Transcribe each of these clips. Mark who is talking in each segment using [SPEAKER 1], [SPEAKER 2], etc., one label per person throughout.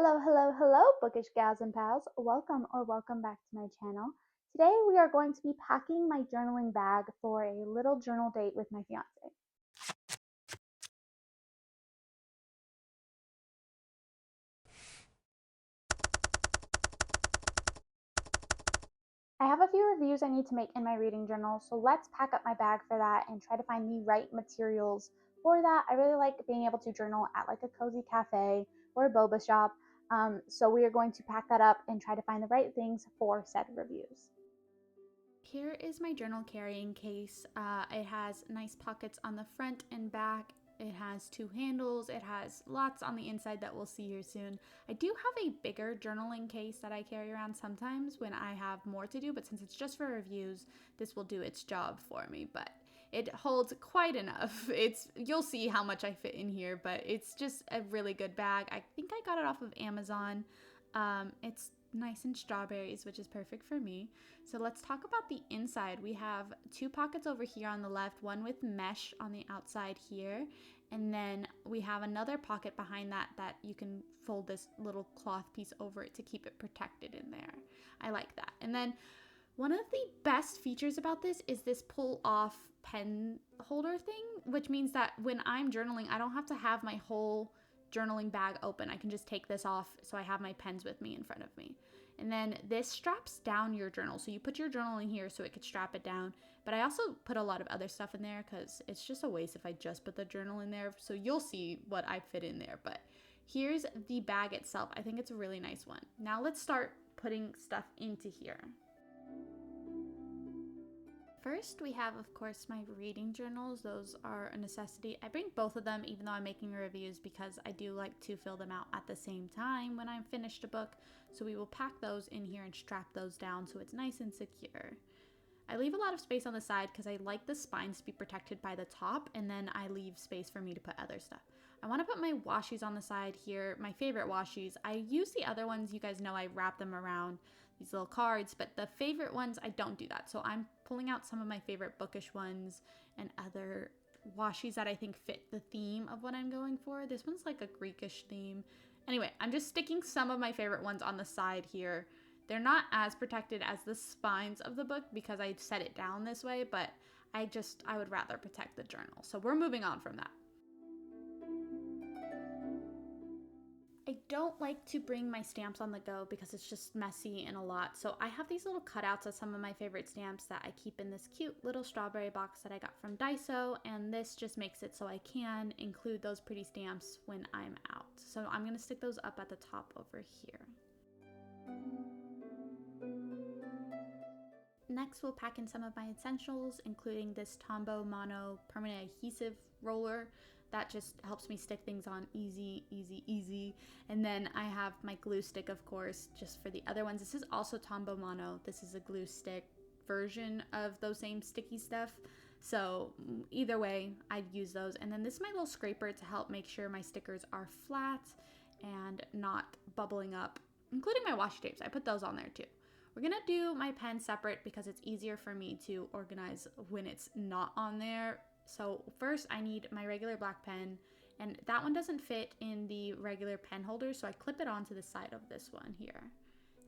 [SPEAKER 1] Hello, hello, hello, bookish gals and pals. Welcome back to my channel. Today we are going to be packing my journaling bag for a little journal date with my fiance. I have a few reviews I need to make in my reading journal, so let's pack up my bag for that and try to find the right materials for that. I really like being able to journal at like a cozy cafe or a boba shop, so we are going to pack that up and try to find the right things for said reviews. Here is my journal carrying case. It has nice pockets on the front and back. It has two handles. It has lots on the inside that we'll see here soon. I do have a bigger journaling case that I carry around sometimes when I have more to do, but since it's just for reviews, this will do its job for me. But it holds quite enough. You'll see how much I fit in here, but it's just a really good bag. I think I got it off of Amazon. It's nice and strawberries, which is perfect for me. So let's talk about the inside. We have two pockets over here on the left, one with mesh on the outside here, and then we have another pocket behind that you can fold this little cloth piece over it to keep it protected in there. I like that. And then one of the best features about this is this pull off pen holder thing, which means that when I'm journaling, I don't have to have my whole journaling bag open. I can just take this off so I have my pens with me in front of me. And then this straps down your journal. So you put your journal in here so it could strap it down. But I also put a lot of other stuff in there because it's just a waste if I just put the journal in there. So you'll see what I fit in there. But here's the bag itself. I think it's a really nice one. Now let's start putting stuff into here. First, we have, of course, my reading journals. Those are a necessity. I bring both of them even though I'm making reviews because I do like to fill them out at the same time when I'm finished a book. So we will pack those in here and strap those down so it's nice and secure. I leave a lot of space on the side because I like the spines to be protected by the top, and then I leave space for me to put other stuff. I want to put my washies on the side here, my favorite washies. I use the other ones, you guys know I wrap them around these little cards, but the favorite ones, I don't do that. So I'm pulling out some of my favorite bookish ones and other washies that I think fit the theme of what I'm going for. This one's like a Greekish theme. Anyway, I'm just sticking some of my favorite ones on the side here. They're not as protected as the spines of the book because I set it down this way, but I would rather protect the journal. So we're moving on from that. I don't like to bring my stamps on the go because it's just messy and a lot. So I have these little cutouts of some of my favorite stamps that I keep in this cute little strawberry box that I got from Daiso. And this just makes it so I can include those pretty stamps when I'm out. So I'm going to stick those up at the top over here. Next, we'll pack in some of my essentials, including this Tombow Mono permanent adhesive roller that just helps me stick things on easy, easy, easy. And then I have my glue stick, of course, just for the other ones. This is also Tombow Mono. This is a glue stick version of those same sticky stuff. So either way, I'd use those. And then this is my little scraper to help make sure my stickers are flat and not bubbling up, including my washi tapes. I put those on there too. We're gonna do my pen separate because it's easier for me to organize when it's not on there. So first I need my regular black pen, and that one doesn't fit in the regular pen holder, so I clip it onto the side of this one here.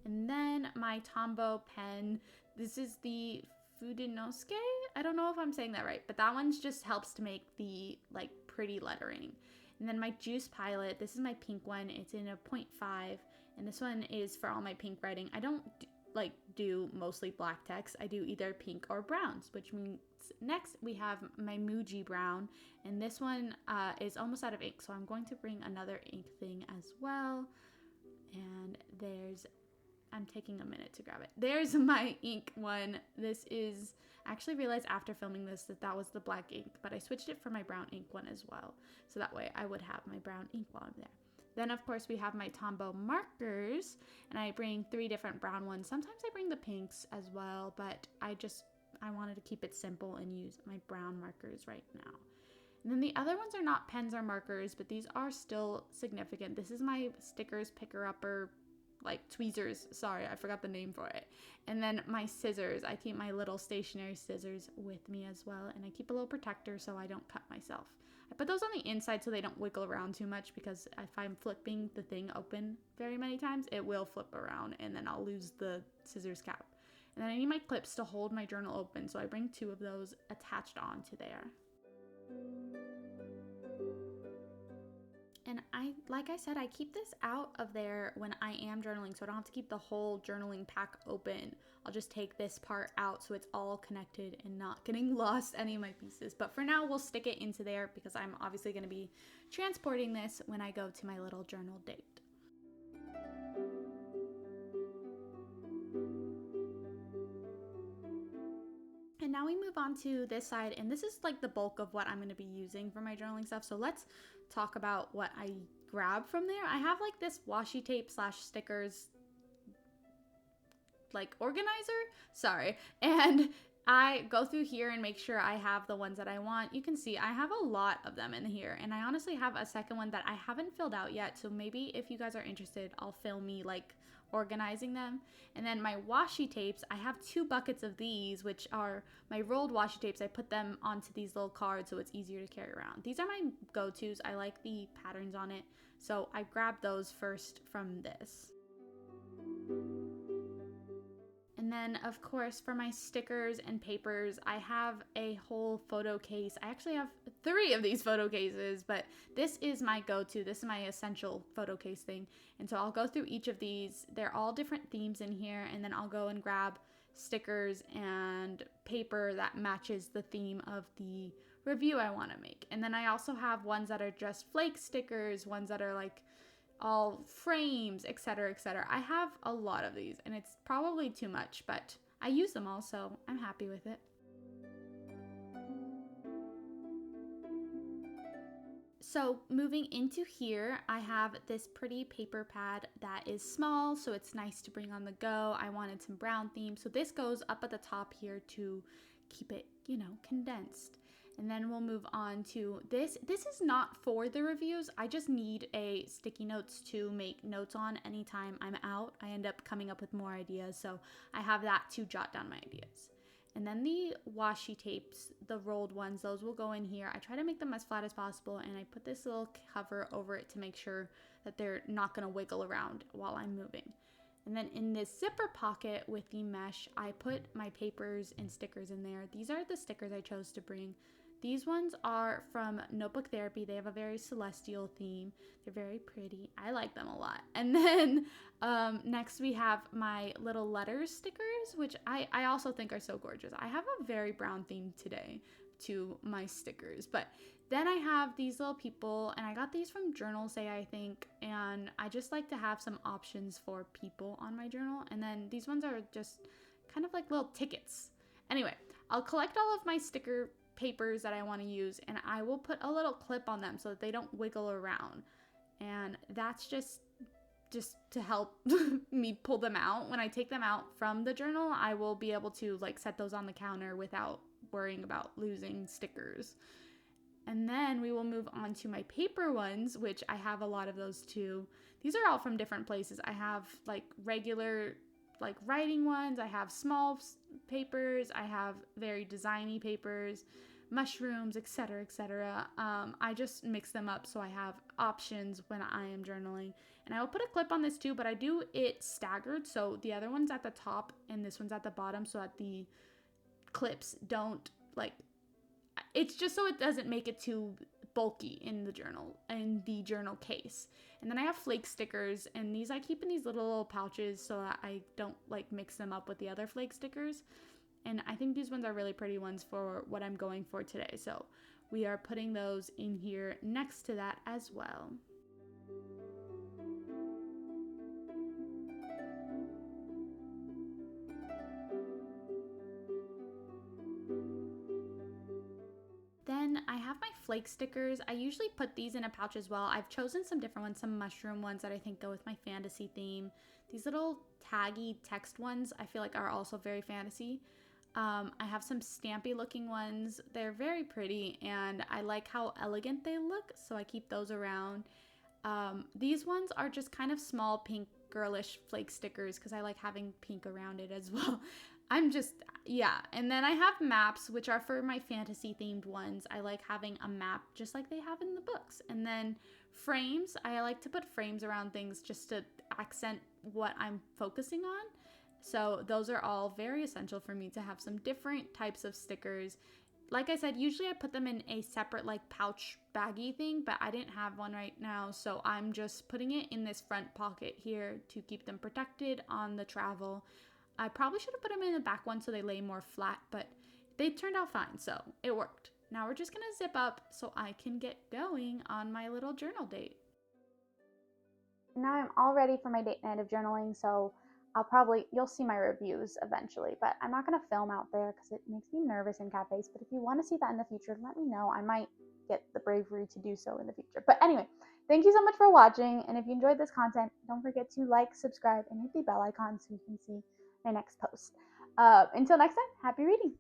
[SPEAKER 1] And then my Tombow pen, this is the Fudenosuke? I don't know if I'm saying that right, but that one just helps to make the like pretty lettering. And then my Juice Pilot, this is my pink one. It's in a 0.5, and this one is for all my pink writing. I don't do mostly black text. I do either pink or browns, which means next we have my Muji brown, and this one is almost out of ink, so I'm going to bring another ink thing as well. And I'm taking a minute to grab it. There's my ink one. This is, I actually realized after filming this that was the black ink, but I switched it for my brown ink one as well, so that way I would have my brown ink while I'm there. Then, of course, we have my Tombow markers, and I bring 3 different brown ones. Sometimes I bring the pinks as well, but I wanted to keep it simple and use my brown markers right now. And then the other ones are not pens or markers, but these are still significant. This is my stickers picker-upper, like tweezers. Sorry, I forgot the name for it. And then my scissors. I keep my little stationary scissors with me as well, and I keep a little protector so I don't cut myself. I put those on the inside so they don't wiggle around too much, because if I'm flipping the thing open very many times, it will flip around and then I'll lose the scissors cap. And then I need my clips to hold my journal open, so I bring 2 of those attached onto there. And like I said, I keep this out of there when I am journaling, so I don't have to keep the whole journaling pack open. I'll just take this part out so it's all connected and not getting lost any of my pieces. But for now, we'll stick it into there because I'm obviously going to be transporting this when I go to my little journal date. And now we move on to this side, and this is like the bulk of what I'm going to be using for my journaling stuff. So let's talk about what I grab from there. I have like this washi tape / stickers like organizer, sorry, and I go through here and make sure I have the ones that I want. You can see I have a lot of them in here, and I honestly have a second one that I haven't filled out yet, so maybe if you guys are interested, I'll film me like organizing them. And then my washi tapes, I have 2 buckets of these, which are my rolled washi tapes. I put them onto these little cards so it's easier to carry around. These are my go-tos. I like the patterns on it, so I grabbed those first from this. And then, of course, for my stickers and papers, I have a whole photo case. I actually have 3 of these photo cases, but this is my go-to. This is my essential photo case thing. And so I'll go through each of these. They're all different themes in here, and then I'll go and grab stickers and paper that matches the theme of the review I want to make. And then I also have ones that are just flake stickers, ones that are like all frames, etc., etc. I have a lot of these, and it's probably too much, but I use them all, so I'm happy with it. So moving into here, I have this pretty paper pad that is small, so it's nice to bring on the go. I wanted some brown theme, so this goes up at the top here to keep it, you know, condensed. And then we'll move on to this. This is not for the reviews. I just need a sticky notes to make notes on anytime I'm out. I end up coming up with more ideas, so I have that to jot down my ideas. And then the washi tapes, the rolled ones, those will go in here. I try to make them as flat as possible, and I put this little cover over it to make sure that they're not going to wiggle around while I'm moving. And then in this zipper pocket with the mesh, I put my papers and stickers in there. These are the stickers I chose to bring. These ones are from Notebook Therapy. They have a very celestial theme. They're very pretty. I like them a lot. And then next we have my little letters stickers, which I also think are so gorgeous. I have a very brown theme today to my stickers. But then I have these little people, and I got these from Journal Say, I think. And I just like to have some options for people on my journal. And then these ones are just kind of like little tickets. Anyway, I'll collect all of my sticker papers that I want to use, and I will put a little clip on them so that they don't wiggle around. And that's just to help me pull them out. When I take them out from the journal, I will be able to like set those on the counter without worrying about losing stickers. And then we will move on to my paper ones, which I have a lot of those too. These are all from different places. I have like regular like writing ones, I have small papers, I have very designy papers, mushrooms, etc., etc. I just mix them up so I have options when I am journaling. And I will put a clip on this too, but I do it staggered, so the other one's at the top and this one's at the bottom, so that the clips don't like, it's just so it doesn't make it too bulky in the journal case. And then I have flake stickers, and these I keep in these little pouches so that I don't like mix them up with the other flake stickers. And I think these ones are really pretty ones for what I'm going for today, so we are putting those in here next to that as well. Then I have my flake stickers. I usually put these in a pouch as well. I've chosen some different ones, some mushroom ones that I think go with my fantasy theme. These little taggy text ones I feel like are also very fantasy. I have some stampy looking ones. They're very pretty, and I like how elegant they look, so I keep those around. These ones are just kind of small pink girlish flake stickers because I like having pink around it as well. yeah. And then I have maps, which are for my fantasy themed ones. I like having a map just like they have in the books. And then frames, I like to put frames around things just to accent what I'm focusing on. So those are all very essential for me to have some different types of stickers. Like I said, usually I put them in a separate like pouch baggy thing, but I didn't have one right now, so I'm just putting it in this front pocket here to keep them protected on the travel. I probably should have put them in the back one so they lay more flat, but they turned out fine, so it worked. Now we're just gonna zip up so I can get going on my little journal date. Now I'm all ready for my date night of journaling, so you'll see my reviews eventually, but I'm not going to film out there because it makes me nervous in cafes. But if you want to see that in the future, let me know. I might get the bravery to do so in the future. But anyway, thank you so much for watching. And if you enjoyed this content, don't forget to like, subscribe, and hit the bell icon so you can see my next post. Until next time, happy reading.